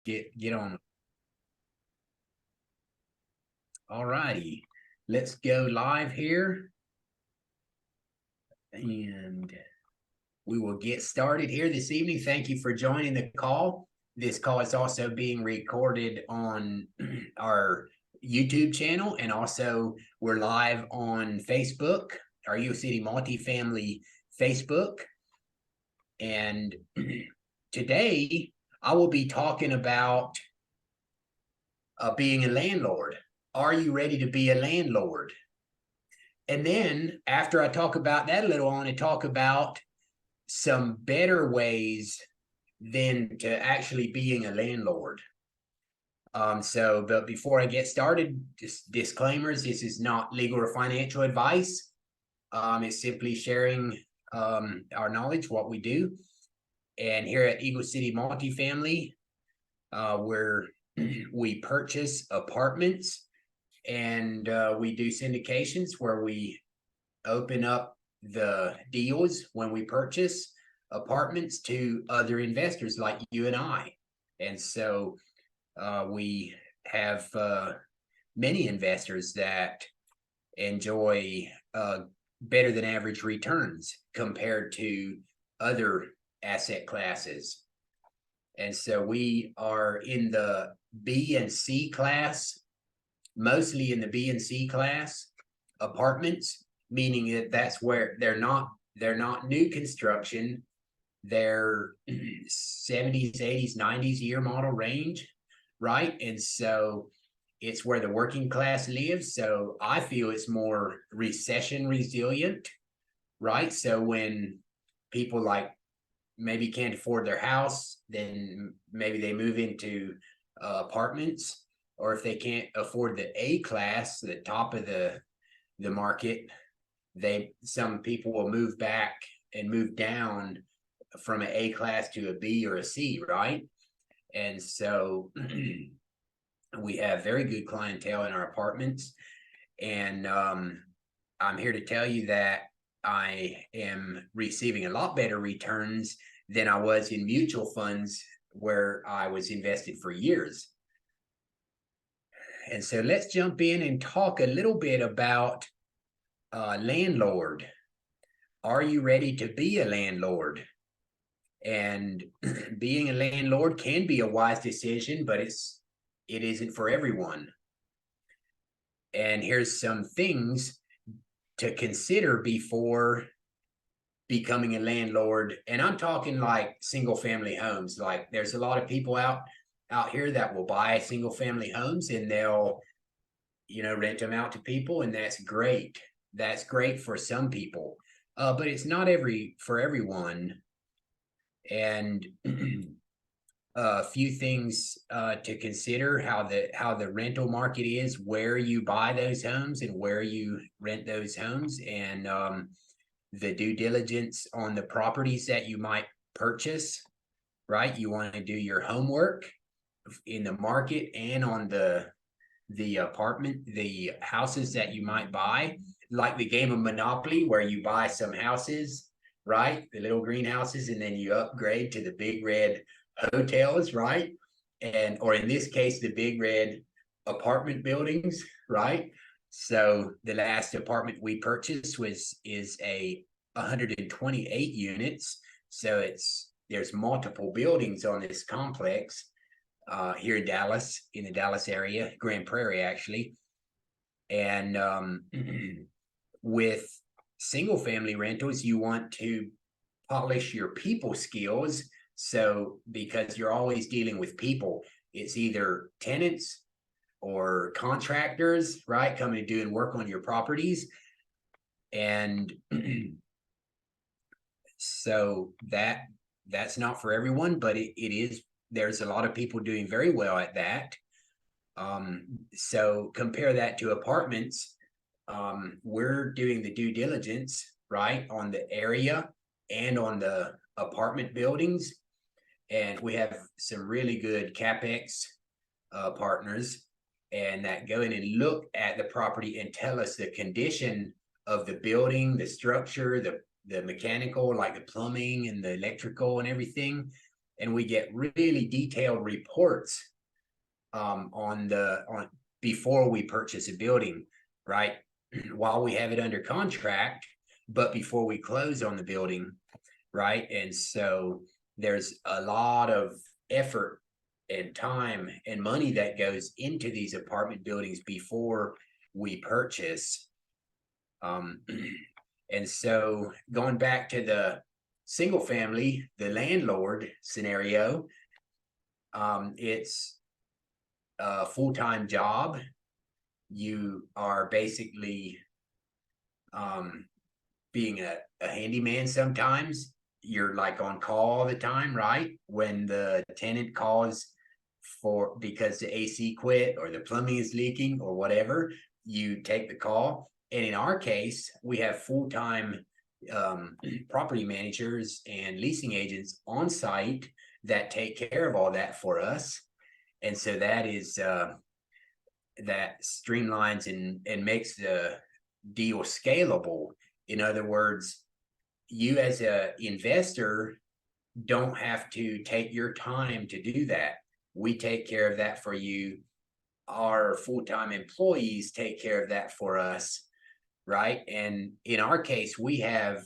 Get on. All righty, let's go live here, and we will get started here this evening. Thank you for joining the call. This call is also being recorded on our YouTube channel, and also we're live on Facebook, our U City Multifamily Facebook. And today I will be talking about being a landlord. Are you ready to be a landlord? And then after I talk about that a little, I want to talk about some better ways than to actually being a landlord. But before I get started, just disclaimers: this is not legal or financial advice. It's simply sharing our knowledge, what we do. And here at Eagle City Multifamily, where we purchase apartments, and we do syndications where we open up the deals when we purchase apartments to other investors like you and I. And so we have many investors that enjoy better than average returns compared to other asset classes. And so we are in the B and C class, mostly in the B and C class apartments, meaning that that's where they're not new construction. They're 70s, 80s, 90s year model range, right? And so it's where the working class lives. So I feel it's more recession resilient, right? So when people like maybe can't afford their house, then maybe they move into apartments. Or if they can't afford the A class, the top of the market, some people will move back and move down from an A class to a B or a C, right? And so we have very good clientele in our apartments. And I'm here to tell you that I am receiving a lot better returns than I was in mutual funds where I was invested for years. And so let's jump in and talk a little bit about landlord. Are you ready to be a landlord? And being a landlord can be a wise decision, but it isn't for everyone. And here's some things to consider before becoming a landlord. And I'm talking like single family homes. Like there's a lot of people out here that will buy single family homes, and they'll rent them out to people, and that's great. That's great for some people, but it's not for everyone. And a few things to consider: how the rental market is, where you buy those homes and where you rent those homes, and the due diligence on the properties that you might purchase, right? You want to do your homework in the market and on the houses that you might buy, like the game of Monopoly, where you buy some houses, right? The little greenhouses, and then you upgrade to the big red hotels, right? Or in this case, the big red apartment buildings, right? So the last apartment we purchased is a 128 units. So there's multiple buildings on this complex here in Dallas, in the Dallas area, Grand Prairie actually. And with single family rentals, you want to polish your people skills. So because you're always dealing with people, it's either tenants or contractors, right, coming and doing work on your properties. And so that's not for everyone, but it is. There's a lot of people doing very well at that. So compare that to apartments. We're doing the due diligence, right, on the area and on the apartment buildings. And we have some really good CapEx partners, and that go in and look at the property and tell us the condition of the building, the structure, the mechanical, like the plumbing and the electrical and everything. and we get really detailed reports on before we purchase a building, right? While we have it under contract, but before we close on the building, right? And so there's a lot of effort and time and money that goes into these apartment buildings before we purchase. And so going back to the single family, the landlord scenario, it's a full-time job. You are basically being a handyman. Sometimes you're like on call all the time, right? When the tenant calls because the AC quit or the plumbing is leaking or whatever, you take the call. And in our case, we have full-time property managers and leasing agents on site that take care of all that for us. And so that is that streamlines and makes the deal scalable. In other words, you as an investor don't have to take your time to do that. We take care of that for you. Our full-time employees take care of that for us, right? And in our case, we have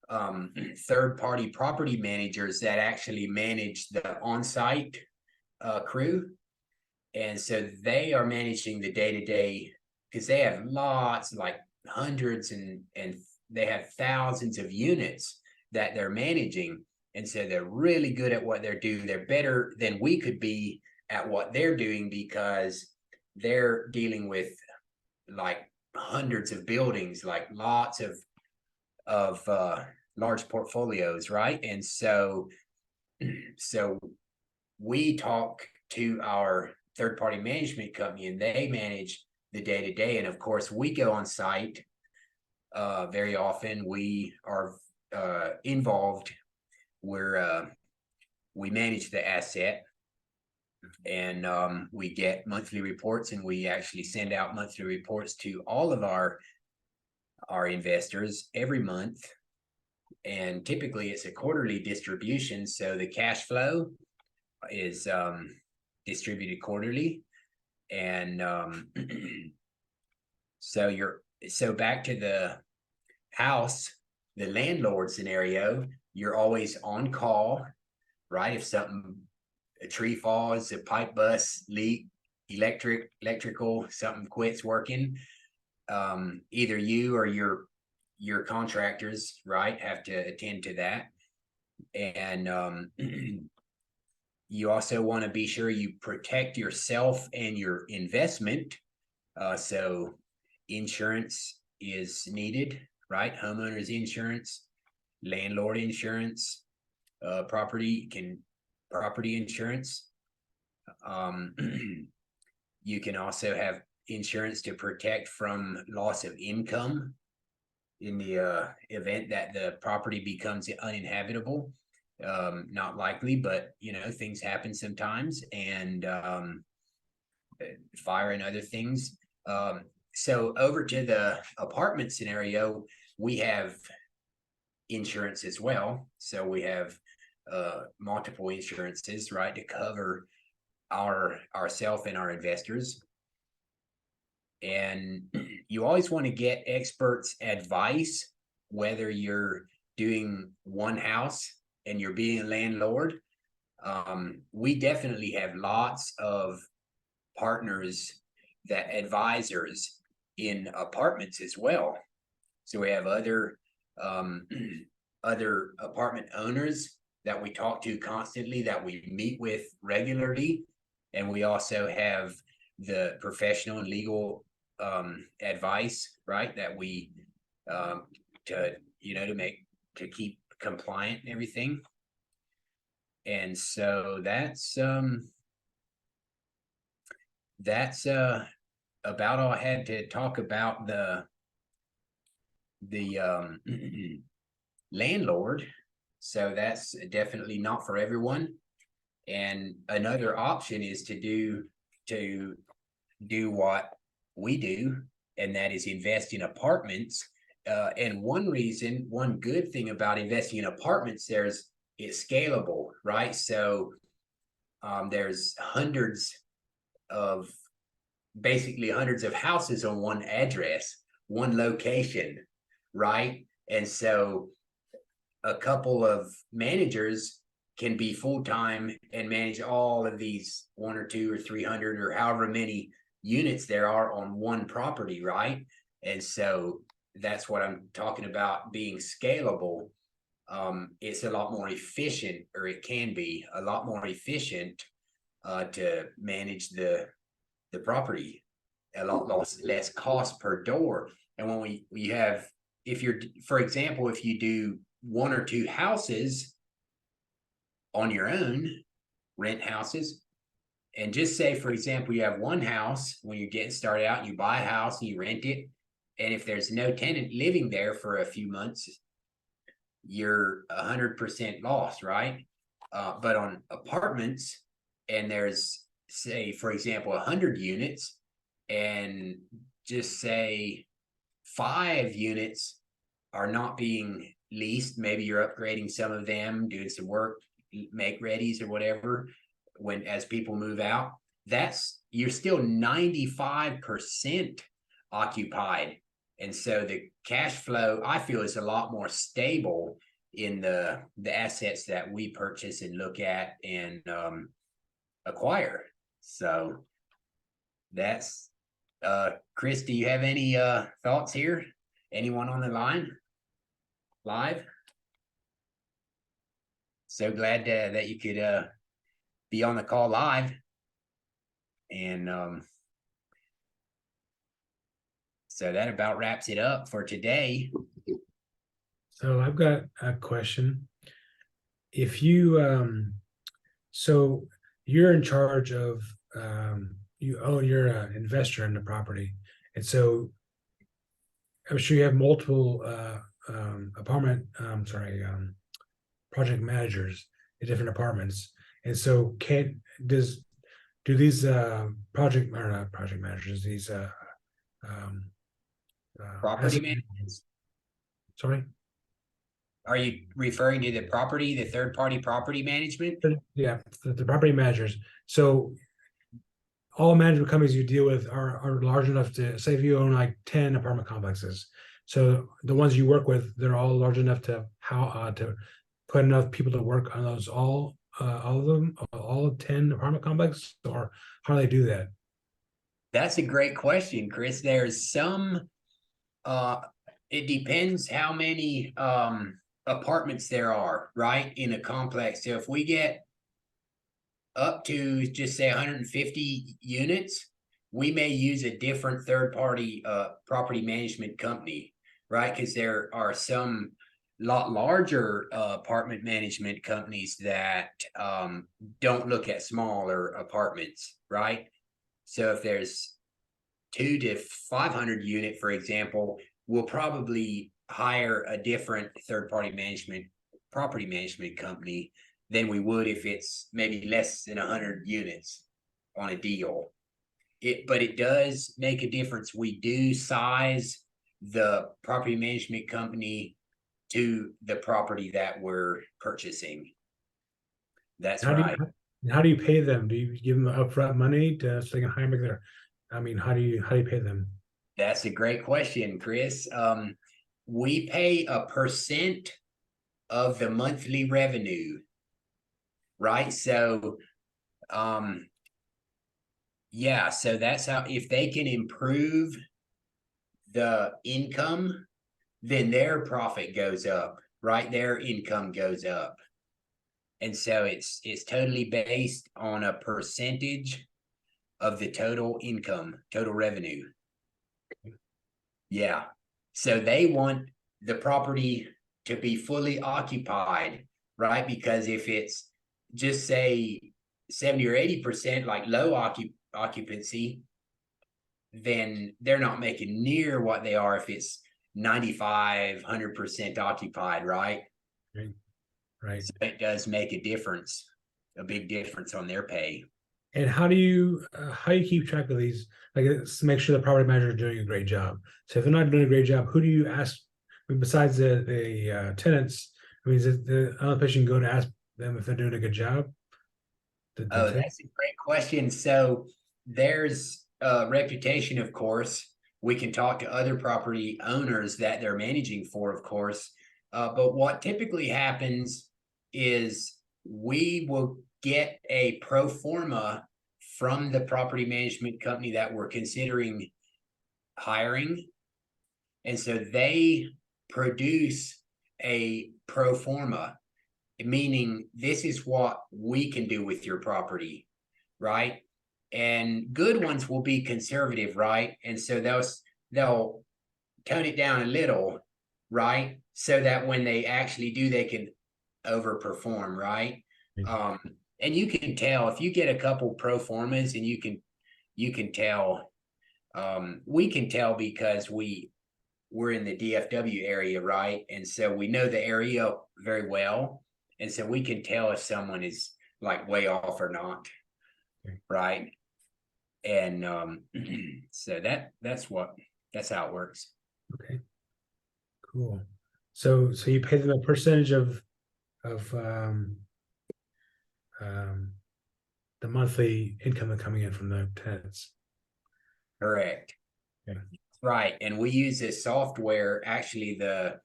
third-party property managers that actually manage the on-site crew. And so they are managing the day-to-day, because they have lots, like hundreds and they have thousands of units that they're managing. And so they're really good at what they're doing. They're better than we could be at what they're doing, because they're dealing with like hundreds of buildings, like lots of large portfolios, right? And so we talk to our third-party management company, and they manage the day-to-day. And of course, we go on site very often. We are involved. We manage the asset, and we get monthly reports, and we actually send out monthly reports to all of our investors every month. And typically it's a quarterly distribution, so the cash flow is distributed quarterly. And so back to the house, the landlord scenario, you're always on call, right? If a tree falls, a pipe bust, leak, electrical, something quits working, either you or your contractors, right, have to attend to that. And you also want to be sure you protect yourself and your investment. So insurance is needed, right? Homeowners insurance, landlord insurance, property insurance. You can also have insurance to protect from loss of income in the event that the property becomes uninhabitable. Not likely, but things happen sometimes, and fire and other things. So over to the apartment scenario, we have insurance as well. So we have multiple insurances, right, to cover ourselves and our investors. And you always want to get experts' advice, whether you're doing one house and you're being a landlord. We definitely have lots of partners, that advisors in apartments as well. So we have other apartment owners that we talk to constantly, that we meet with regularly. And we also have the professional and legal advice, right, that we to keep compliant and everything. And so that's about all I had to talk about the landlord. So that's definitely not for everyone. And another option is to do what we do, and that is invest in apartments. And one good thing about investing in apartments, it's scalable, right? So there's basically hundreds of houses on one address, one location, right? And so a couple of managers can be full-time and manage all of these 1 or 2 or 300 or however many units there are on one property, right? And so that's what I'm talking about being scalable. It's a lot more efficient, or it can be a lot more efficient to manage the property, a lot less cost per door. And when we have, if you're, for example, if you do 1 or 2 houses on your own, rent houses, and just say, for example, you have one house when you're getting started out, you buy a house and you rent it, and if there's no tenant living there for a few months, you're 100% lost, right? But on apartments, and there's, say, for example, 100 units, and just say 5 units are not being leased, maybe you're upgrading some of them, doing some work, make readies or whatever, as people move out, you're still 95% occupied. And so the cash flow, I feel, is a lot more stable in the assets that we purchase and look at and acquire. So that's Chris, do you have any thoughts here? Anyone on the line live? So glad that you could be on the call live. And so that about wraps it up for today. So I've got a question. If you so you're in charge of you're an investor in the property, and so I'm sure you have multiple project managers in different apartments. And so do these project, or not project managers, these Property managers? Sorry? Are you referring to the third-party property management? Yeah, the property managers. So all management companies you deal with are large enough to, say if you own like 10 apartment complexes. So the ones you work with, they're all large enough to put enough people to work on those, all of them, all 10 apartment complexes, or how do they do that? That's a great question, Chris. There's some, it depends how many apartments there are, right, in a complex. So if we get up to, just say, 150 units, we may use a different third-party property management company, right? Because there are some lot larger apartment management companies that don't look at smaller apartments, right? So if there's 2 to 500 unit, for example, we'll probably hire a different third-party property management company than we would if it's maybe less than 100 units on a deal. But it does make a difference. We do size the property management company to the property that we're purchasing. That's right. How do you pay them? Do you give them upfront money so they can hire them? I mean, how do you pay them? That's a great question, Chris. We pay a percent of the monthly revenue, right? So yeah, so that's how, if they can improve the income, then their profit goes up, right? Their income goes up. And so it's totally based on a percentage of the total income, total revenue. Yeah. So they want the property to be fully occupied, right? Because if it's, just say, 70 or 80%, like low occupancy, then they're not making near what they are if it's 95, 100% occupied, right? Right. So it does make a difference, a big difference on their pay. And how do you keep track of these? Like, let's make sure the property manager is doing a great job. So if they're not doing a great job, who do you ask? Besides the tenants, I mean, is it the electrician go to ask them if they're doing a good job? The Oh, tip? that's a great question. So there's a reputation, of course. We can talk to other property owners that they're managing for, of course. But what typically happens is we will get a pro forma from the property management company that we're considering hiring. And so they produce a pro forma, meaning this is what we can do with your property, right? And good ones will be conservative, right? And so they'll tone it down a little, right? So that when they actually do, they can overperform, right? Um, and you can tell if you get a couple pro formas, and you can tell. We can tell because we're in the DFW area, right? And so we know the area very well. And so we can tell if someone is like way off or not. Right. And so that's how it works. Okay, cool. So you pay them a percentage of um the monthly income coming in from the tenants. Correct. Okay. Right. And we use this software. Actually, the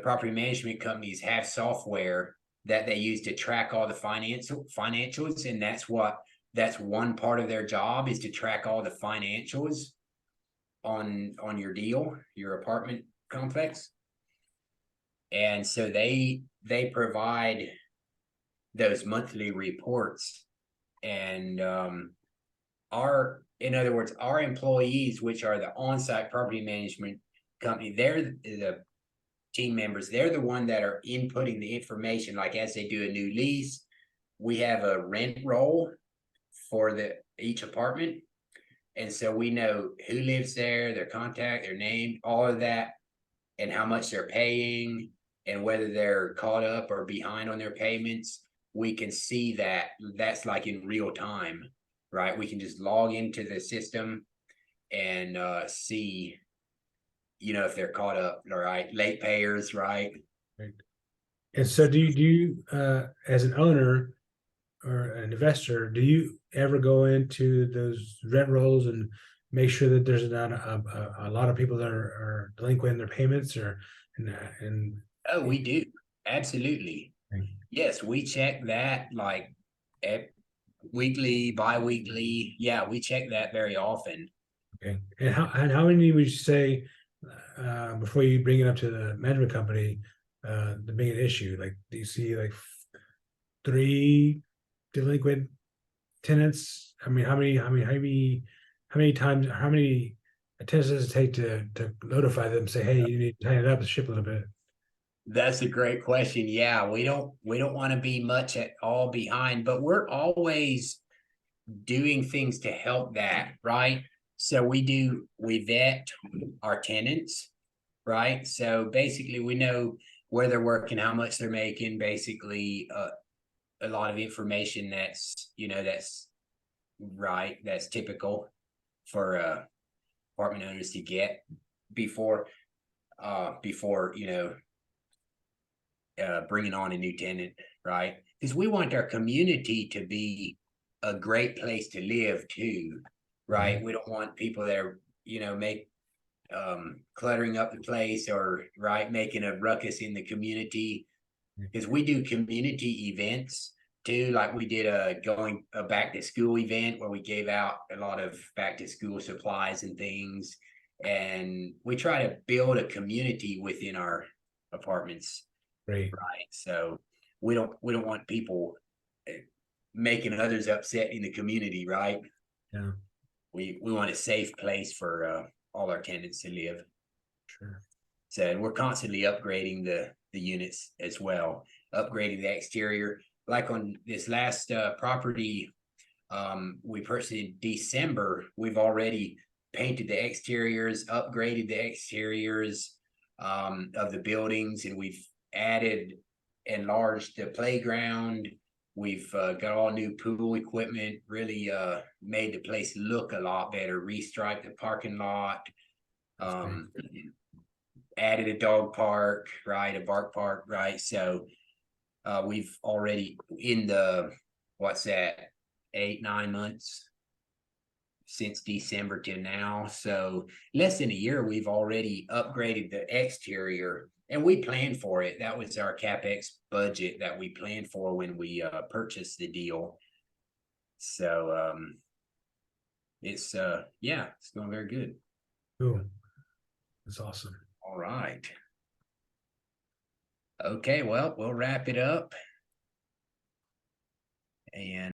property management companies have software that they use to track all the financials. And that's one part of their job, is to track all the financials on your deal, your apartment complex. And so they provide those monthly reports. And in other words, our employees, which are the on-site property management company, they're the team members. They're the one that are inputting the information. Like as they do a new lease, we have a rent roll for each apartment. And so we know who lives there, their contact, their name, all of that, and how much they're paying, and whether they're caught up or behind on their payments. We can see that. That's like in real time, right? We can just log into the system and see, if they're caught up, all right, late payers, right? Right. And so do you as an owner or an investor, do you ever go into those rent rolls and make sure that there's not a lot of people that are delinquent in their payments or and Oh, we do. Absolutely. Yes, we check that like weekly, bi-weekly. Yeah, we check that very often. okay. And how many would you say before you bring it up to the management company, the main issue? Like, do you see like three delinquent tenants? I mean, how many times, how many attempts does it take to notify them, say, hey, you need to tighten it up the ship a little bit? That's a great question. Yeah, we don't want to be much at all behind, but we're always doing things to help that, right? So we vet our tenants, right? So basically we know where they're working, how much they're making, basically a lot of information that's right, that's typical for apartment owners to get before bringing on a new tenant, right? Because we want our community to be a great place to live too, right? We don't want people that are, make cluttering up the place, or right, making a ruckus in the community. Because we do community events too. Like we did a back to school event where we gave out a lot of back to school supplies and things. And we try to build a community within our apartments. Great. Right. So we don't want people making others upset in the community, right? Yeah, We want a safe place for all our tenants to live. sure. So we're constantly upgrading the units as well, upgrading the exterior. Like on this last property we purchased in December, we've already painted the exteriors, upgraded the exteriors of the buildings, and we've enlarged the playground. We've got all new pool equipment, really made the place look a lot better, restriped the parking lot. added a dog park, right, a bark park, right? So we've already in the, what's that, 8, 9 months since December to now. So less than a year, we've already upgraded the exterior, and we planned for it. That was our CapEx budget that we planned for when we purchased the deal. So it's yeah, it's going very good. Cool. That's awesome. All right. Okay, well, we'll wrap it up. And